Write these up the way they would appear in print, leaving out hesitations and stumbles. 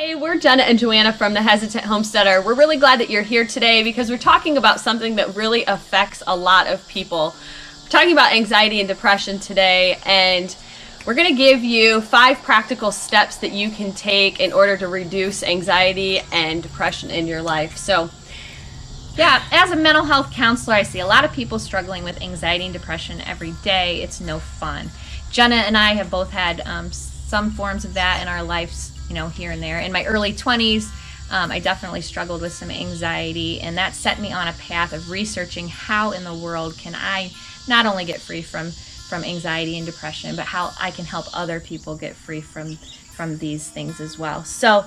Hey, we're Jenna and Johanna from The Hesitant Homesteader. We're really glad that you're here today because we're talking about something that really affects a lot of people. We're talking about anxiety and depression today, and we're going to give you 5 practical steps that you can take in order to reduce anxiety and depression in your life. So, yeah, as a mental health counselor, I see a lot of people struggling with anxiety and depression every day. It's no fun. Jenna and I have both had some forms of that in our lives, here and there. In my early 20s, I definitely struggled with some anxiety, and that set me on a path of researching how in the world can I not only get free from anxiety and depression, but how I can help other people get free from these things as well. So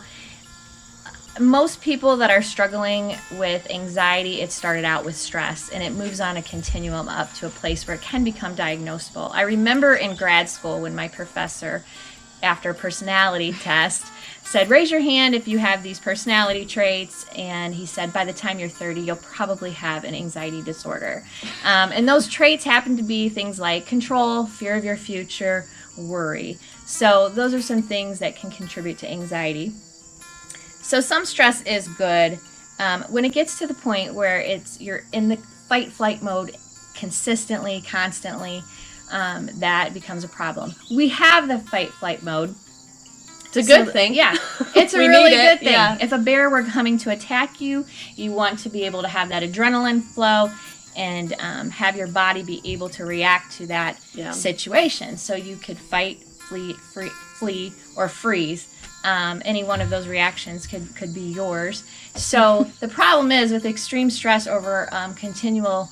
most people that are struggling with anxiety, it started out with stress, and it moves on a continuum up to a place where it can become diagnosable. I remember in grad school when my professor, after a personality test, said, raise your hand if you have these personality traits, and he said, by the time you're 30, you'll probably have an anxiety disorder. And those traits happen to be things like control, fear of your future, worry. So those are some things that can contribute to anxiety. So some stress is good. When it gets to the point where you're in the fight-flight mode consistently, constantly, that becomes a problem. We have the fight-flight mode. It's a good thing. Yeah, it's a really good thing. Yeah. If a bear were coming to attack you, you want to be able to have that adrenaline flow and have your body be able to react to that situation. So you could fight, flee, or freeze. Any one of those reactions could be yours. So the problem is with extreme stress over continual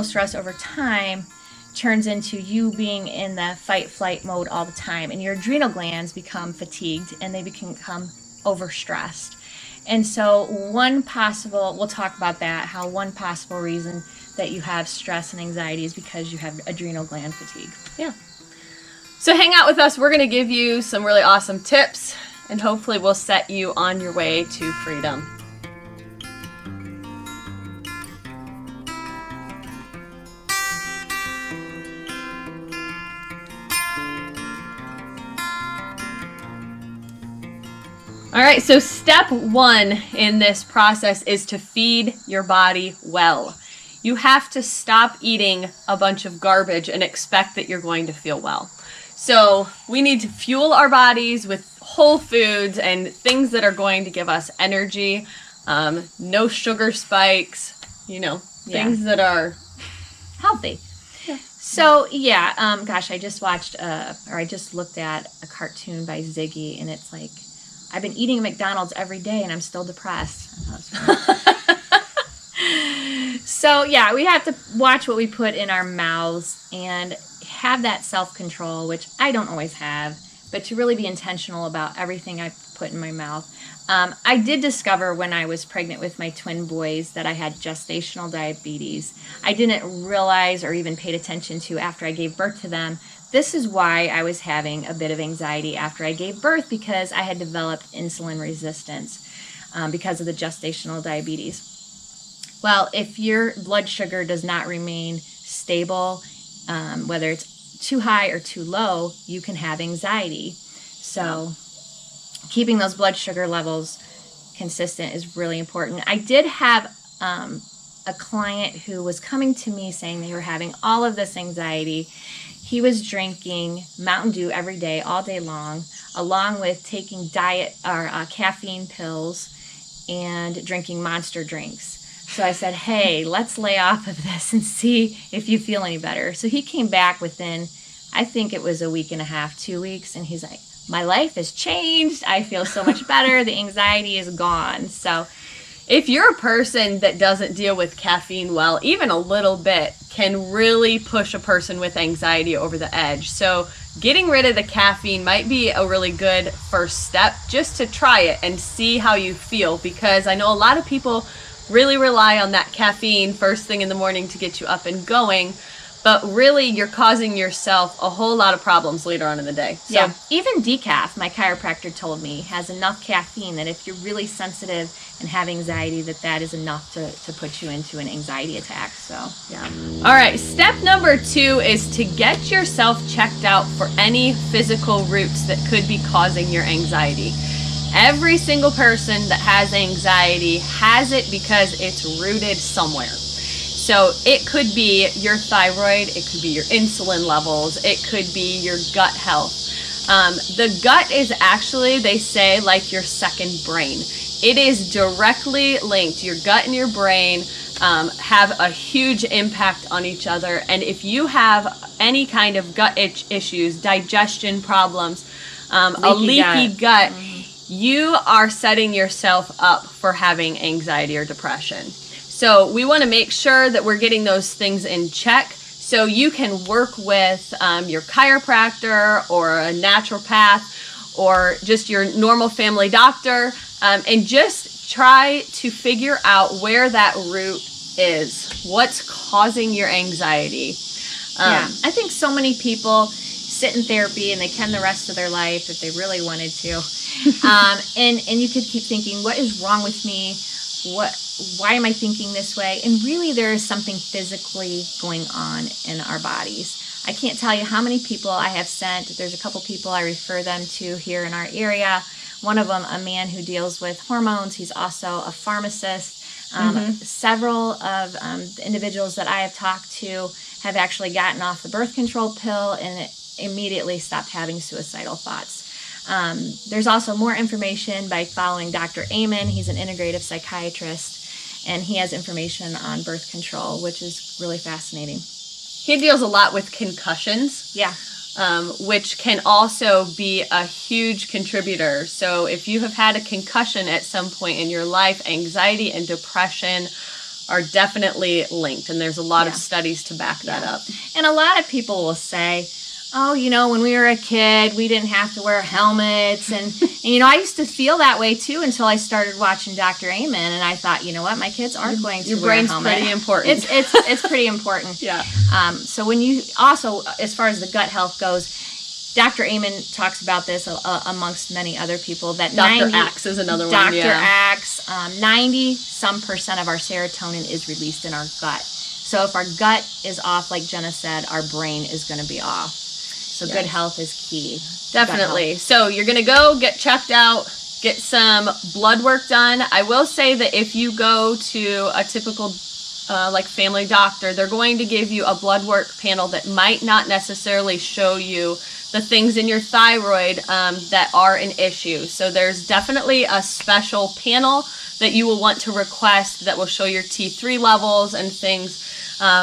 stress over time turns into you being in the fight-flight mode all the time, and your adrenal glands become fatigued and they become overstressed. And so we'll talk about that, how one possible reason that you have stress and anxiety is because you have adrenal gland fatigue. Yeah. So hang out with us. We're going to give you some really awesome tips, and hopefully we'll set you on your way to freedom. All right, so step 1 in this process is to feed your body well. You have to stop eating a bunch of garbage and expect that you're going to feel well. So we need to fuel our bodies with whole foods and things that are going to give us energy, no sugar spikes, things that are healthy. Yeah. So I just watched I just looked at a cartoon by Ziggy, and it's like, I've been eating McDonald's every day and I'm still depressed. So we have to watch what we put in our mouths and have that self-control, which I don't always have, but to really be intentional about everything I put in my mouth. I did discover when I was pregnant with my twin boys that I had gestational diabetes. I didn't realize or even paid attention to after I gave birth to them. This is why I was having a bit of anxiety after I gave birth, because I had developed insulin resistance because of the gestational diabetes. Well, if your blood sugar does not remain stable, whether it's too high or too low, you can have anxiety. So keeping those blood sugar levels consistent is really important. I did have a client who was coming to me saying they were having all of this anxiety. He was drinking Mountain Dew every day, all day long, along with taking caffeine pills and drinking Monster drinks. So I said, hey, let's lay off of this and see if you feel any better. So he came back within, I think it was a week and a half, 2 weeks, and he's like, my life has changed. I feel so much better. The anxiety is gone. So if you're a person that doesn't deal with caffeine well, even a little bit can really push a person with anxiety over the edge. So getting rid of the caffeine might be a really good first step, just to try it and see how you feel, because I know a lot of people really rely on that caffeine first thing in the morning to get you up and going, but really you're causing yourself a whole lot of problems later on in the day. So, yeah, even decaf, my chiropractor told me, has enough caffeine that if you're really sensitive and have anxiety, that is enough to put you into an anxiety attack. So, yeah. All right, step number 2 is to get yourself checked out for any physical roots that could be causing your anxiety. Every single person that has anxiety has it because it's rooted somewhere. So it could be your thyroid, it could be your insulin levels, it could be your gut health. The gut is actually, they say, like your second brain. It is directly linked. Your gut and your brain have a huge impact on each other. And if you have any kind of gut issues, digestion problems, a leaky gut, you are setting yourself up for having anxiety or depression. So we want to make sure that we're getting those things in check so you can work with your chiropractor or a naturopath or just your normal family doctor and just try to figure out where that root is. What's causing your anxiety? I think so many people sit in therapy and they can the rest of their life if they really wanted to. And you could keep thinking, what is wrong with me? Why am I thinking this way? And really there is something physically going on in our bodies. I can't tell you how many people I have sent. There's a couple people I refer them to here in our area. One of them, a man who deals with hormones. He's also a pharmacist. Several of the individuals that I have talked to have actually gotten off the birth control pill and immediately stopped having suicidal thoughts. There's also more information by following Dr. Amen. He's an integrative psychiatrist, and he has information on birth control, which is really fascinating. He deals a lot with concussions. Yeah. Which can also be a huge contributor. So if you have had a concussion at some point in your life, anxiety and depression are definitely linked. And there's a lot of studies to back that up. And a lot of people will say, oh, when we were a kid, we didn't have to wear helmets. And I used to feel that way too until I started watching Dr. Amen. And I thought, you know what, my kids aren't going to wear a helmet. Your brain's pretty important. It's pretty important. Yeah. So when you also, as far as the gut health goes, Dr. Amen talks about this amongst many other people. That Dr. Axe is another one. Dr. Axe, 90% of our serotonin is released in our gut. So if our gut is off, like Jenna said, our brain is going to be off. So good health is key. Definitely. So you're going to go get checked out, get some blood work done. I will say that if you go to a typical like family doctor, they're going to give you a blood work panel that might not necessarily show you the things in your thyroid that are an issue. So there's definitely a special panel that you will want to request that will show your T3 levels and things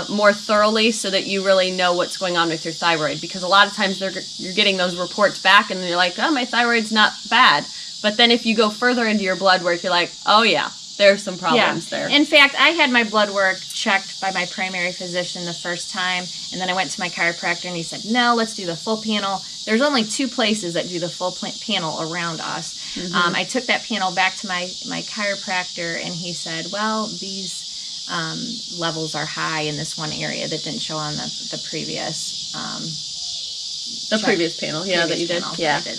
more thoroughly so that you really know what's going on with your thyroid, because a lot of times you're getting those reports back and you're like, oh, my thyroid's not bad. But then if you go further into your blood work, you're like, oh yeah, there's some problems there. In fact, I had my blood work checked by my primary physician the first time, and then I went to my chiropractor and he said, no, let's do the full panel. There's only 2 places that do the full panel around us. I took that panel back to my chiropractor and he said, well, these levels are high in this one area that didn't show on the previous previous panel that you did. Yeah, I did.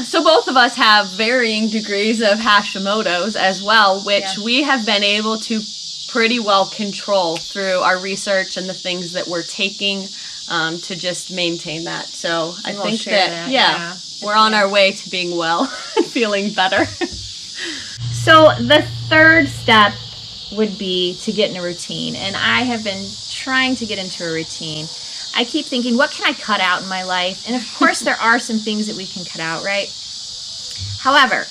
So both of us have varying degrees of Hashimoto's as well, which we have been able to pretty well control through our research and the things that we're taking to just maintain that. So I think that we're on our way to being well, feeling better. So the third step would be to get in a routine. And I have been trying to get into a routine. I keep thinking, what can I cut out in my life? And of course, there are some things that we can cut out, right? However,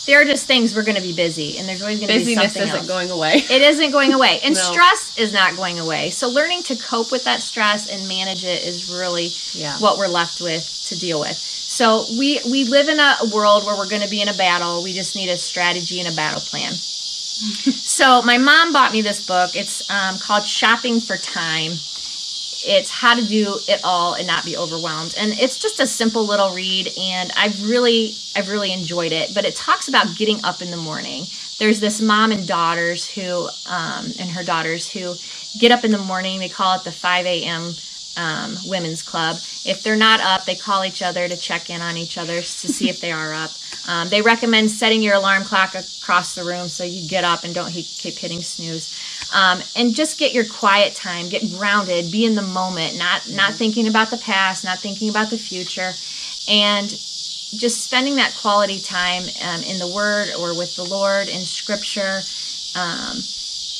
there are just things we're going to be busy, and there's always going to be something else. Busyness isn't going away. It isn't going away. And stress is not going away. So learning to cope with that stress and manage it is really what we're left with to deal with. So we live in a world where we're going to be in a battle. We just need a strategy and a battle plan. So my mom bought me this book. It's called Shopping for Time. It's how to do it all and not be overwhelmed. And it's just a simple little read, and I've really enjoyed it. But it talks about getting up in the morning. There's this mom and daughters who, and her daughters who get up in the morning. They call it the 5 a.m. Women's Club. If they're not up, they call each other to check in on each other to see if they are up. They recommend setting your alarm clock across the room so you get up and don't keep hitting snooze. And just get your quiet time, get grounded, be in the moment, not thinking about the past, not thinking about the future. And just spending that quality time in the Word or with the Lord in Scripture,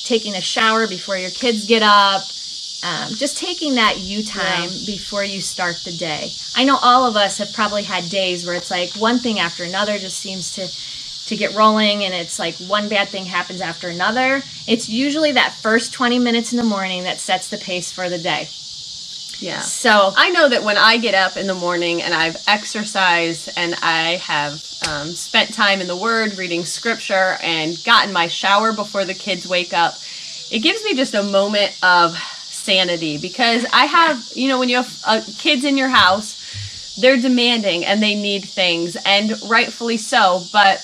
taking a shower before your kids get up, just taking that you time before you start the day. I know all of us have probably had days where it's like one thing after another just seems to get rolling, and it's like one bad thing happens after another. It's usually that first 20 minutes in the morning that sets the pace for the day. Yeah. So I know that when I get up in the morning and I've exercised and I have spent time in the Word, reading Scripture, and gotten my shower before the kids wake up, it gives me just a moment of sanity, because I have, when you have kids in your house, they're demanding and they need things, and rightfully so, but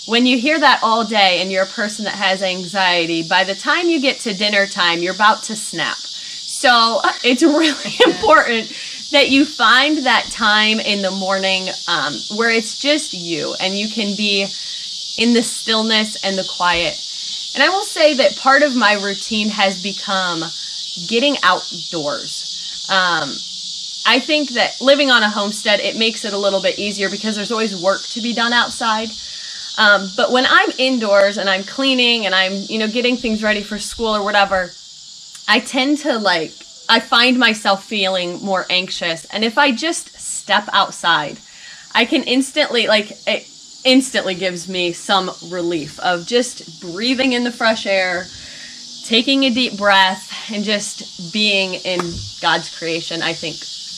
when you hear that all day and you're a person that has anxiety, by the time you get to dinner time, you're about to snap. So it's really important that you find that time in the morning where it's just you and you can be in the stillness and the quiet. And I will say that part of my routine has become getting outdoors. I think that living on a homestead, it makes it a little bit easier because there's always work to be done outside. But when I'm indoors and I'm cleaning and I'm, getting things ready for school or whatever, I tend to I find myself feeling more anxious. And if I just step outside, I can instantly, it instantly gives me some relief of just breathing in the fresh air, taking a deep breath, and just being in God's creation, I think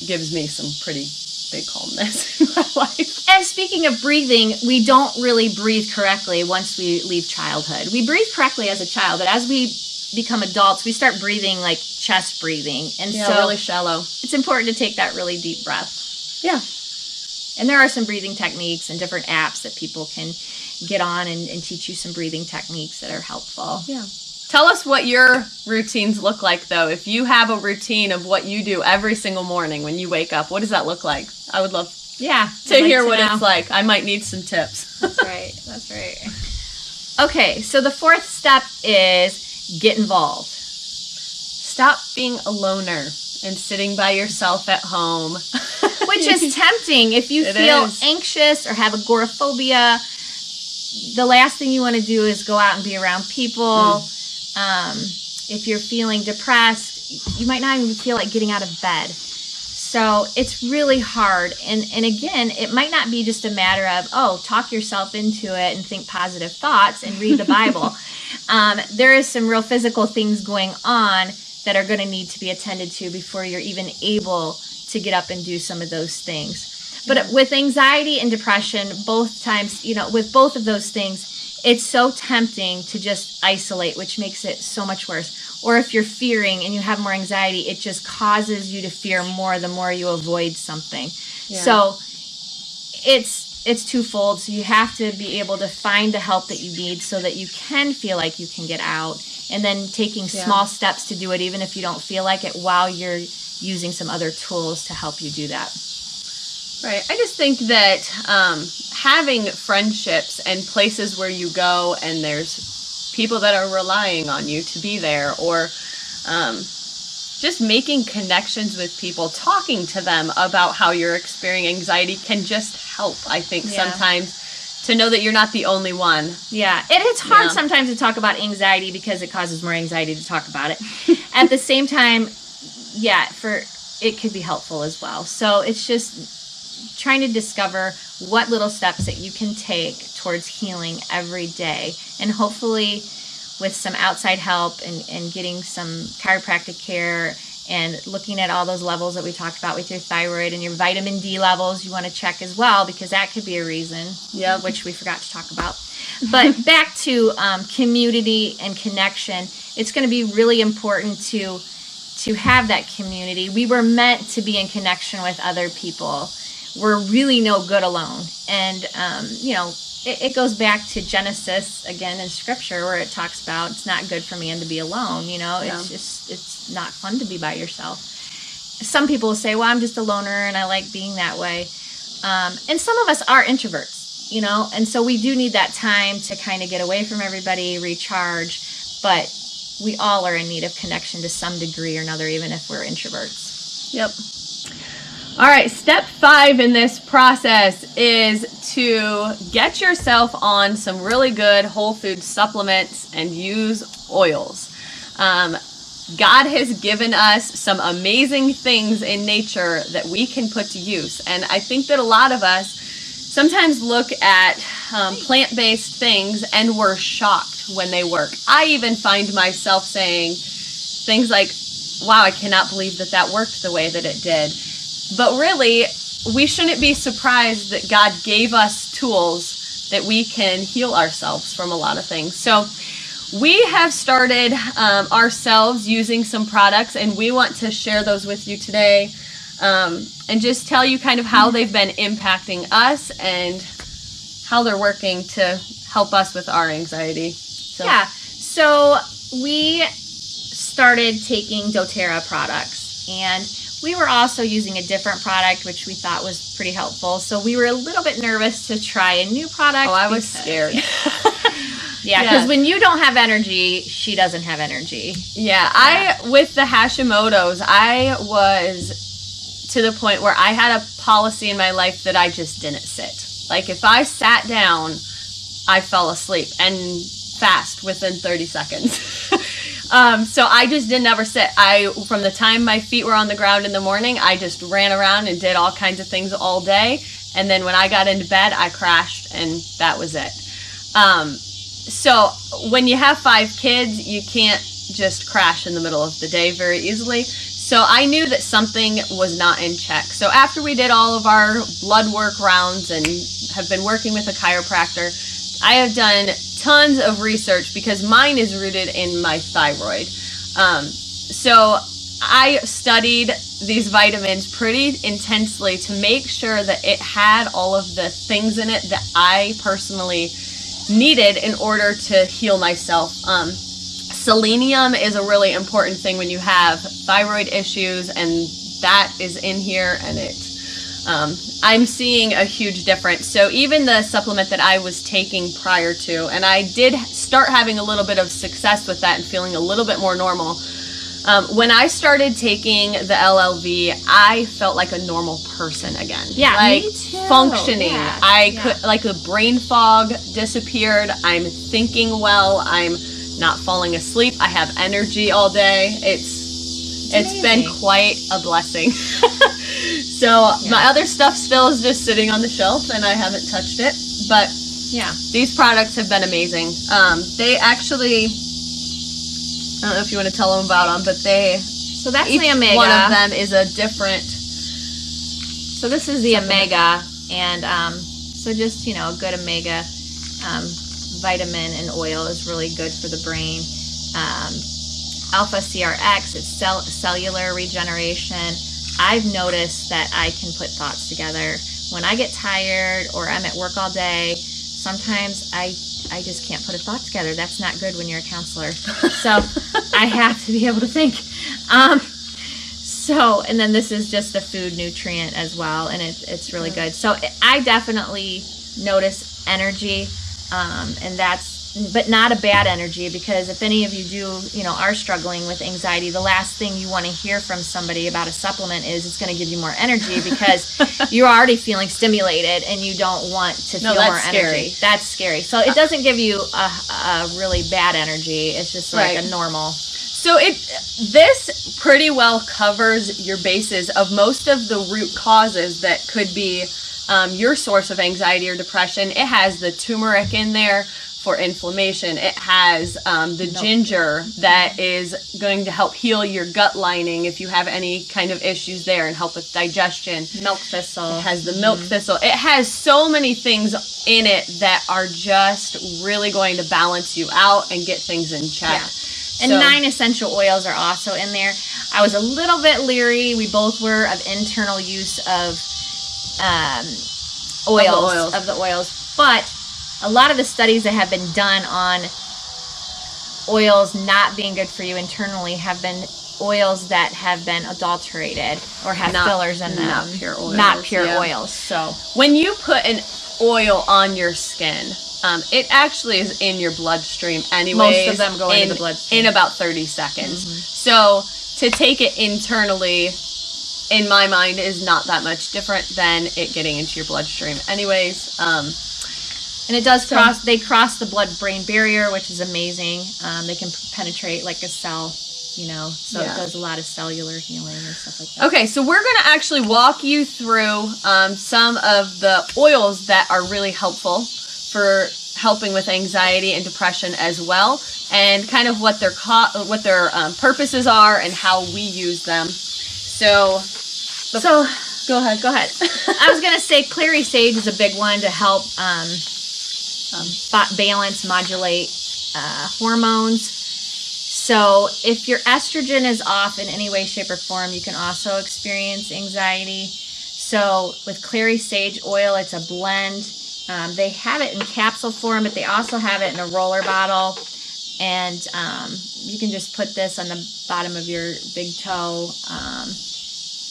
gives me some pretty big calmness in my life. And speaking of breathing, we don't really breathe correctly once we leave childhood. We breathe correctly as a child, but as we become adults, we start breathing like chest breathing. And so really shallow. It's important to take that really deep breath. Yeah. And there are some breathing techniques and different apps that people can get on and teach you some breathing techniques that are helpful. Yeah. Tell us what your routines look like, though. If you have a routine of what you do every single morning when you wake up, what does that look like? I would love to hear what it's like. I might need some tips. That's right. That's right. Okay, so the fourth step is get involved. Stop being a loner and sitting by yourself at home. Which is tempting. If you feel anxious or have agoraphobia, the last thing you want to do is go out and be around people. If you're feeling depressed, you might not even feel like getting out of bed. So it's really hard. And again, it might not be just a matter of, talk yourself into it and think positive thoughts and read the Bible. There is some real physical things going on that are going to need to be attended to before you're even able to get up and do some of those things. But with anxiety and depression, both times, with both of those things, it's so tempting to just isolate, which makes it so much worse. Or if you're fearing and you have more anxiety, it just causes you to fear more the more you avoid something. Yeah. So it's twofold. So you have to be able to find the help that you need so that you can feel like you can get out, and then taking small steps to do it, even if you don't feel like it, while you're using some other tools to help you do that. Right. I just think that having friendships and places where you go and there's people that are relying on you to be there, or just making connections with people, talking to them about how you're experiencing anxiety can just help, I think, sometimes, to know that you're not the only one. Yeah. It's hard sometimes to talk about anxiety because it causes more anxiety to talk about it. At the same time, it could be helpful as well. So it's just trying to discover what little steps that you can take towards healing every day, and hopefully with some outside help and getting some chiropractic care and looking at all those levels that we talked about with your thyroid and your vitamin D levels, you want to check as well, because that could be a reason, which we forgot to talk about. But back to community and connection, it's going to be really important to have that community. We were meant to be in connection with other people. We're really no good alone. And, it goes back to Genesis again in Scripture, where it talks about it's not good for man to be alone. It's not fun to be by yourself. Some people will say, well, I'm just a loner and I like being that way. And some of us are introverts, and so we do need that time to kind of get away from everybody, recharge. But we all are in need of connection to some degree or another, even if we're introverts. Yep. All right, step 5 in this process is to get yourself on some really good whole food supplements and use oils. God has given us some amazing things in nature that we can put to use. And I think that a lot of us sometimes look at plant-based things and we're shocked when they work. I even find myself saying things like, wow, I cannot believe that that worked the way that it did. But really, we shouldn't be surprised that God gave us tools that we can heal ourselves from a lot of things. So we have started ourselves using some products, and we want to share those with you today and just tell you kind of how they've been impacting us and how they're working to help us with our anxiety. So we started taking doTERRA products, and we were also using a different product, which we thought was pretty helpful. So we were a little bit nervous to try a new product. Oh, I was scared. Yeah, because when you don't have energy, she doesn't have energy. Yeah, with the Hashimoto's, I was to the point where I had a policy in my life that I just didn't sit. Like if I sat down, I fell asleep and fast within 30 seconds. So I just didn't ever sit. From the time my feet were on the ground in the morning, I just ran around and did all kinds of things all day. And then when I got into bed, I crashed and that was it. So when you have 5 kids, you can't just crash in the middle of the day very easily. So I knew that something was not in check. So after we did all of our blood work rounds and have been working with a chiropractor, I have done tons of research because mine is rooted in my thyroid. So I studied these vitamins pretty intensely to make sure that it had all of the things in it that I personally needed in order to heal myself. Selenium is a really important thing when you have thyroid issues, and that is in here, and I'm seeing a huge difference. So even the supplement that I was taking prior to, and I did start having a little bit of success with that and feeling a little bit more normal. When I started taking the LLV, I felt like a normal person again. Yeah, like me too. functioning. Yeah, could, like the brain fog disappeared. I'm thinking well. I'm not falling asleep. I have energy all day. It's been quite a blessing. So my other stuff still is just sitting on the shelf and I haven't touched it. But these products have been amazing. They actually, I don't know if you want to tell them about them, but so that's the Omega. One of them is a different. So this is the Omega, and so just a good Omega vitamin and oil is really good for the brain. Alpha CRX, it's cellular regeneration. I've noticed that I can put thoughts together. When I get tired or I'm at work all day, sometimes I just can't put a thought together. That's not good when you're a counselor. So I have to be able to think. And then this is just a food nutrient as well, and it's really good. So I definitely notice energy, and but not a bad energy, because if any of you are struggling with anxiety, the last thing you want to hear from somebody about a supplement is it's going to give you more energy, because you're already feeling stimulated and you don't want to feel more energy. That's scary. So it doesn't give you a really bad energy. It's just like a normal. So this pretty well covers your bases of most of the root causes that could be your source of anxiety or depression. It has the turmeric in there for inflammation. It has the ginger that is going to help heal your gut lining if you have any kind of issues there and help with digestion. Milk thistle. It has the milk thistle. It has so many things in it that are just really going to balance you out and get things in check. Yeah. And 9 essential oils are also in there. I was a little bit leery. We both were of internal use of oils, but a lot of the studies that have been done on oils not being good for you internally have been oils that have been adulterated or have fillers in them. Not pure oils. So when you put an oil on your skin, it actually is in your bloodstream anyways. Most of them go into the bloodstream in about 30 seconds. So to take it internally, in my mind, is not that much different than it getting into your bloodstream. Anyways, and it does they cross the blood-brain barrier, which is amazing. They can penetrate like a cell, so it does a lot of cellular healing and stuff like that. Okay, so we're going to actually walk you through some of the oils that are really helpful for helping with anxiety and depression as well, and kind of what their purposes are and how we use them. So go ahead. I was going to say clary sage is a big one to help balance, modulate hormones. So if your estrogen is off in any way, shape, or form, you can also experience anxiety. So with clary sage oil, it's a blend. They have it in capsule form, but they also have it in a roller bottle. And you can just put this on the bottom of your big toe.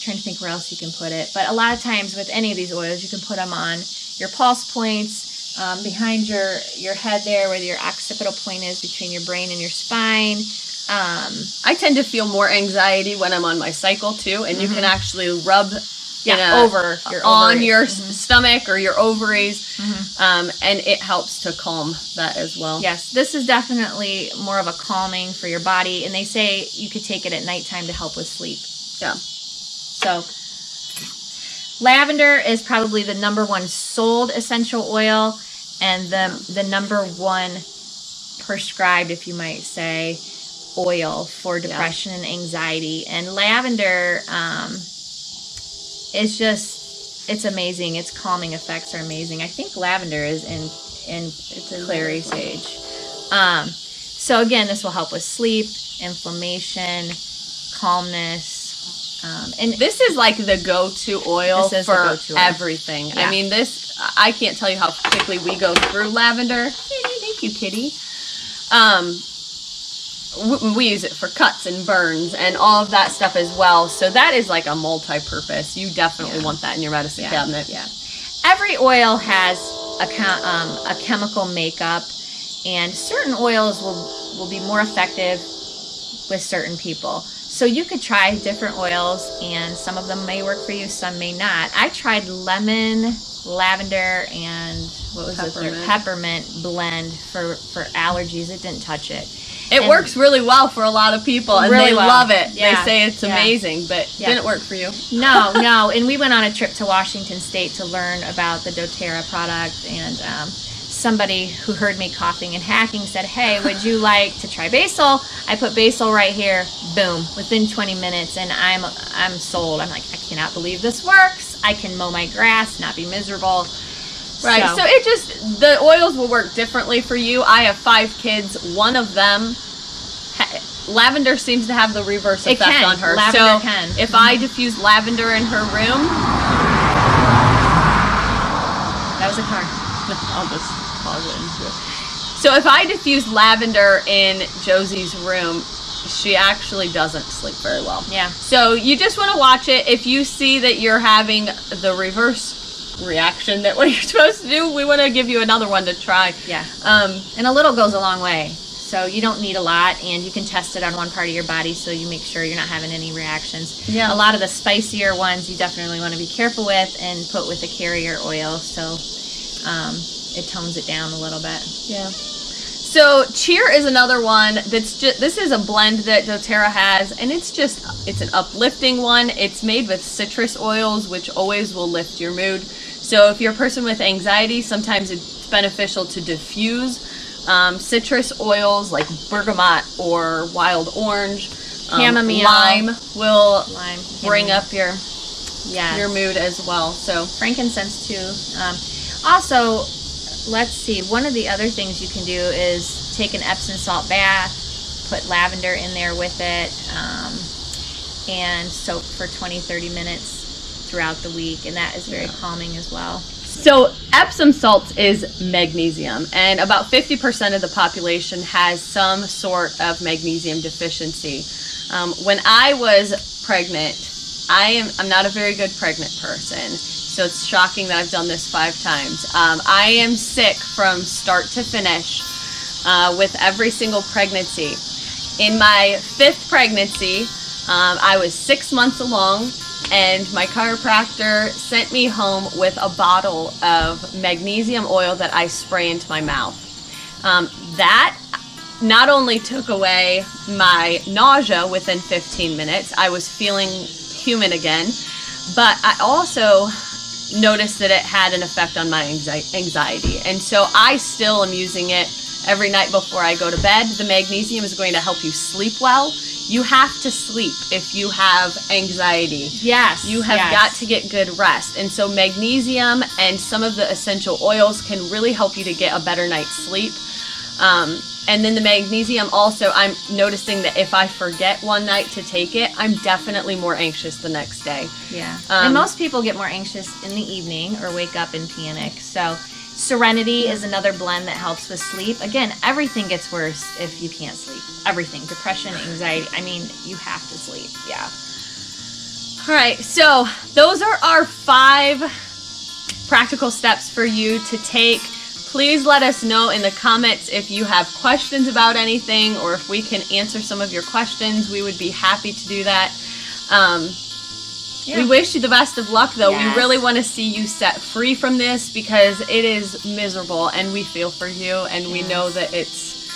Trying to think where else you can put it. But a lot of times with any of these oils, you can put them on your pulse points, behind your head there where your occipital point is, between your brain and your spine. I tend to feel more anxiety when I'm on my cycle too, and you can actually rub over your on your stomach or your ovaries, and it helps to calm that as well. Yes, this is definitely more of a calming for your body, and they say you could take it at nighttime to help with sleep. Yeah. So lavender is probably the number one sold essential oil, and the number one prescribed, if you might say, oil for depression and anxiety. And lavender is just, it's amazing. Its calming effects are amazing. I think lavender is in clary sage. So again, this will help with sleep, inflammation, calmness. And this is like the go-to oil for everything. Yeah. I mean, I can't tell you how quickly we go through lavender. Thank you, kitty. We use it for cuts and burns and all of that stuff as well. So that is like a multi-purpose. You definitely want that in your medicine cabinet. Yeah. Every oil has a chemical makeup, and certain oils will be more effective with certain people. So you could try different oils, and some of them may work for you, some may not. I tried lemon, lavender, and peppermint blend for allergies. It didn't touch it. It works really well for a lot of people, and they love it. Yeah. They say it's amazing, but didn't work for you. No. And we went on a trip to Washington State to learn about the doTERRA product, and somebody who heard me coughing and hacking said, "Hey, would you like to try basil?" I put basil right here. Boom! Within 20 minutes, and I'm sold. I'm like, I cannot believe this works. I can mow my grass, not be miserable. Right. So the oils will work differently for you. I have 5 kids. One of them, lavender seems to have the reverse effect on her. Lavender can. If I diffuse lavender in her room, that was a car. I'll just pause it and do it. So if I diffuse lavender in Josie's room, she actually doesn't sleep very well. Yeah. So you just want to watch it. If you see that you're having the reverse reaction that what you're supposed to do, we want to give you another one to try. Yeah. And a little goes a long way. So you don't need a lot, and you can test it on one part of your body so you make sure you're not having any reactions. Yeah. A lot of the spicier ones you definitely want to be careful with and put with a carrier oil so it tones it down a little bit. Yeah. So Cheer is another one that's just, this is a blend that doTERRA has, and it's an uplifting one. It's made with citrus oils, which always will lift your mood. So if you're a person with anxiety, sometimes it's beneficial to diffuse citrus oils like bergamot or wild orange. Chamomile. Lime will bring up your mood as well. So frankincense too. Also, let's see, one of the other things you can do is take an Epsom salt bath, put lavender in there with it, and soak for 20-30 minutes throughout the week, and that is very calming as well. So Epsom salts is magnesium, and about 50% of the population has some sort of magnesium deficiency. When I was pregnant, I'm not a very good pregnant person, so it's shocking that I've done this 5 times. I am sick from start to finish with every single pregnancy. In my 5th pregnancy, I was 6 months along, and my chiropractor sent me home with a bottle of magnesium oil that I spray into my mouth. That not only took away my nausea within 15 minutes, I was feeling human again, but I also noticed that it had an effect on my anxiety. And so I still am using it every night before I go to bed. The magnesium is going to help you sleep well. You have to sleep if you have anxiety. Yes. You have got to get good rest. And so magnesium and some of the essential oils can really help you to get a better night's sleep. And then the magnesium also, I'm noticing that if I forget one night to take it, I'm definitely more anxious the next day. Yeah. And most people get more anxious in the evening or wake up in panic. So Serenity is another blend that helps with sleep. Again, everything gets worse if you can't sleep. Everything. Depression, anxiety. I mean, you have to sleep. Yeah. All right. So those are our 5 practical steps for you to take. Please let us know in the comments if you have questions about anything or if we can answer some of your questions. We would be happy to do that. We wish you the best of luck, though. Yes. We really want to see you set free from this because it is miserable, and we feel for you, and we know that it's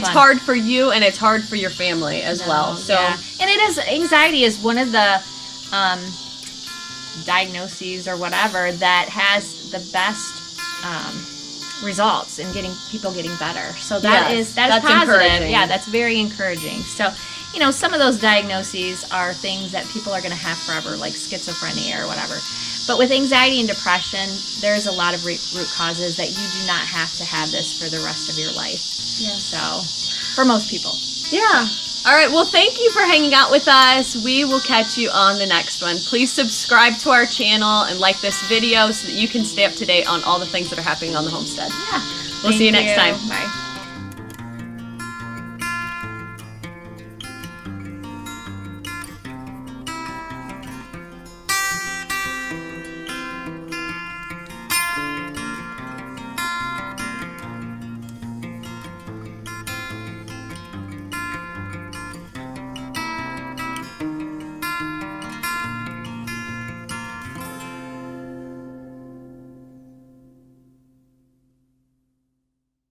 hard for you and it's hard for your family as well. So, and it is, anxiety is one of the diagnoses or whatever that has the best results in people getting better. So that's positive. Encouraging. Yeah, that's very encouraging. So, you know, some of those diagnoses are things that people are going to have forever, like schizophrenia or whatever. But with anxiety and depression, there's a lot of root causes that you do not have to have this for the rest of your life. Yeah. So, for most people. Yeah. All right. Well, thank you for hanging out with us. We will catch you on the next one. Please subscribe to our channel and like this video so that you can stay up to date on all the things that are happening on the homestead. Yeah. We'll see you next time. Bye.